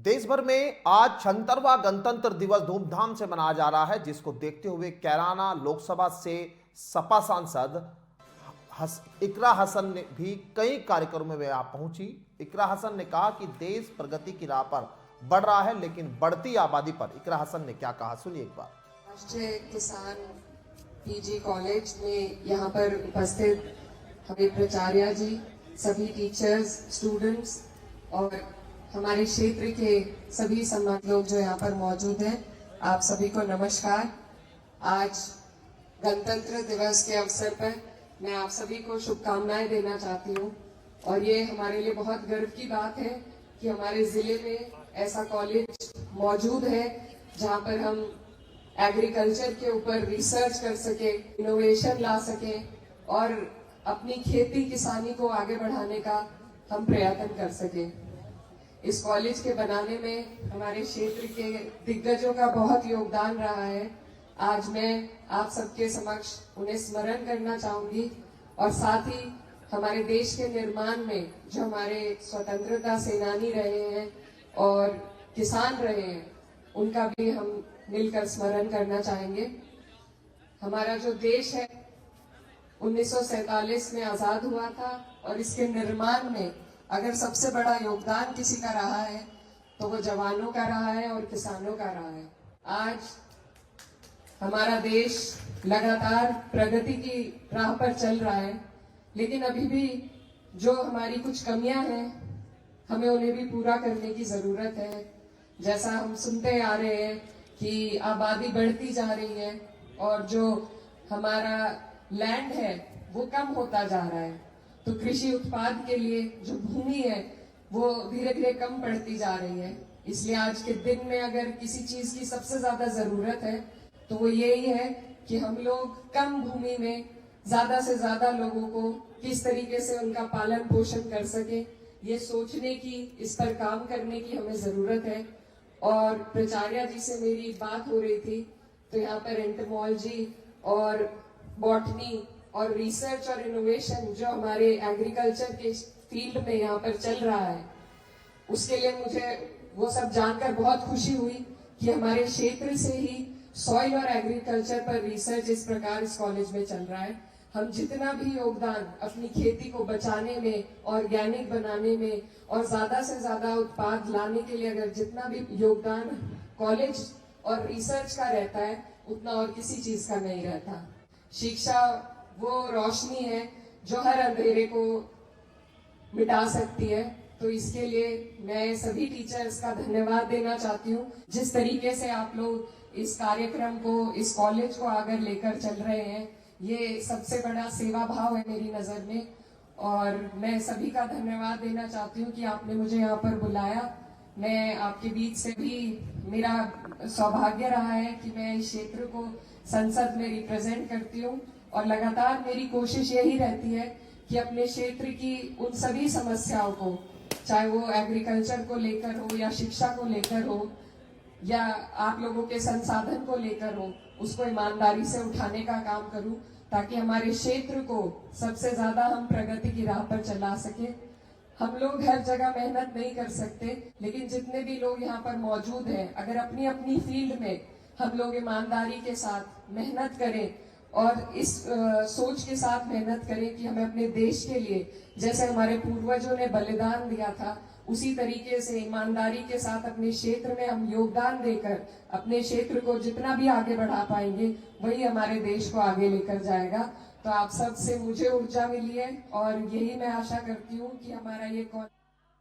देश भर में आज 76वां गणतंत्र दिवस धूमधाम से मनाया जा रहा है, जिसको देखते हुए कैराना लोकसभा से सपा सांसद इकरा हसन ने भी कई कार्यक्रमों में आप पहुंची। इकरा हसन ने कहा कि देश प्रगति की राह पर बढ़ रहा है, लेकिन बढ़ती आबादी पर इकरा हसन ने क्या कहा, सुनिए एक बार। राष्ट्रीय किसान पीजी कॉलेज में यहाँ पर उपस्थित हमें प्राचार्य जी, सभी टीचर्स, स्टूडेंट्स और हमारे क्षेत्र के सभी सम्मानित लोग जो यहाँ पर मौजूद हैं, आप सभी को नमस्कार। आज गणतंत्र दिवस के अवसर पर मैं आप सभी को शुभकामनाएं देना चाहती हूँ और ये हमारे लिए बहुत गर्व की बात है कि हमारे जिले में ऐसा कॉलेज मौजूद है जहाँ पर हम एग्रीकल्चर के ऊपर रिसर्च कर सके, इनोवेशन ला सके और अपनी खेती किसानी को आगे बढ़ाने का हम प्रयत्न कर सके। इस कॉलेज के बनाने में हमारे क्षेत्र के दिग्गजों का बहुत योगदान रहा है। आज मैं आप सबके समक्ष उन्हें स्मरण करना चाहूंगी और साथ ही हमारे देश के निर्माण में जो हमारे स्वतंत्रता सेनानी रहे हैं और किसान रहे हैं, उनका भी हम मिलकर स्मरण करना चाहेंगे। हमारा जो देश है 1947 में आजाद हुआ था और इसके निर्माण में अगर सबसे बड़ा योगदान किसी का रहा है तो वो जवानों का रहा है और किसानों का रहा है। आज हमारा देश लगातार प्रगति की राह पर चल रहा है, लेकिन अभी भी जो हमारी कुछ कमियां हैं, हमें उन्हें भी पूरा करने की जरूरत है। जैसा हम सुनते आ रहे हैं कि आबादी बढ़ती जा रही है और जो हमारा लैंड है वो कम होता जा रहा है, तो कृषि उत्पाद के लिए जो भूमि है वो धीरे धीरे कम पड़ती जा रही है। इसलिए आज के दिन में अगर किसी चीज की सबसे ज्यादा जरूरत है तो वो यही है कि हम लोग कम भूमि में ज्यादा से ज्यादा लोगों को किस तरीके से उनका पालन पोषण कर सके, ये सोचने की, इस पर काम करने की हमें जरूरत है। और प्राचार्य जी से मेरी बात हो रही थी तो यहाँ पर एंटोमोलॉजी और बॉटनी और रिसर्च और इनोवेशन जो हमारे एग्रीकल्चर के फील्ड में यहाँ पर चल रहा है, उसके लिए मुझे वो सब जानकर बहुत खुशी हुई कि हमारे क्षेत्र से ही सॉइल और एग्रीकल्चर पर रिसर्च इस प्रकार इस कॉलेज में चल रहा है। हम जितना भी योगदान अपनी खेती को बचाने में, ऑर्गेनिक बनाने में और ज्यादा से ज्यादा उत्पाद लाने के लिए अगर जितना भी योगदान कॉलेज और रिसर्च का रहता है, उतना और किसी चीज का नहीं रहता। शिक्षा वो रोशनी है जो हर अंधेरे को मिटा सकती है। तो इसके लिए मैं सभी टीचर्स का धन्यवाद देना चाहती हूँ, जिस तरीके से आप लोग इस कार्यक्रम को, इस कॉलेज को आगे लेकर चल रहे हैं। ये सबसे बड़ा सेवा भाव है मेरी नजर में और मैं सभी का धन्यवाद देना चाहती हूँ कि आपने मुझे यहाँ पर बुलाया। मैं आपके बीच से भी, मेरा सौभाग्य रहा है कि मैं इस क्षेत्र को संसद में रिप्रेजेंट करती हूँ और लगातार मेरी कोशिश यही रहती है कि अपने क्षेत्र की उन सभी समस्याओं को, चाहे वो एग्रीकल्चर को लेकर हो या शिक्षा को लेकर हो या आप लोगों के संसाधन को लेकर हो, उसको ईमानदारी से उठाने का काम करूं ताकि हमारे क्षेत्र को सबसे ज्यादा हम प्रगति की राह पर चला सके। हम लोग हर जगह मेहनत नहीं कर सकते, लेकिन जितने भी लोग यहाँ पर मौजूद हैं, अगर अपनी अपनी फील्ड में हम लोग ईमानदारी के साथ मेहनत करें और इस सोच के साथ मेहनत करें कि हमें अपने देश के लिए, जैसे हमारे पूर्वजों ने बलिदान दिया था, उसी तरीके से ईमानदारी के साथ अपने क्षेत्र में हम योगदान देकर अपने क्षेत्र को जितना भी आगे बढ़ा पाएंगे, वही हमारे देश को आगे लेकर जाएगा। तो आप सब से मुझे ऊर्जा मिली है और यही मैं आशा करती हूँ कि हमारा ये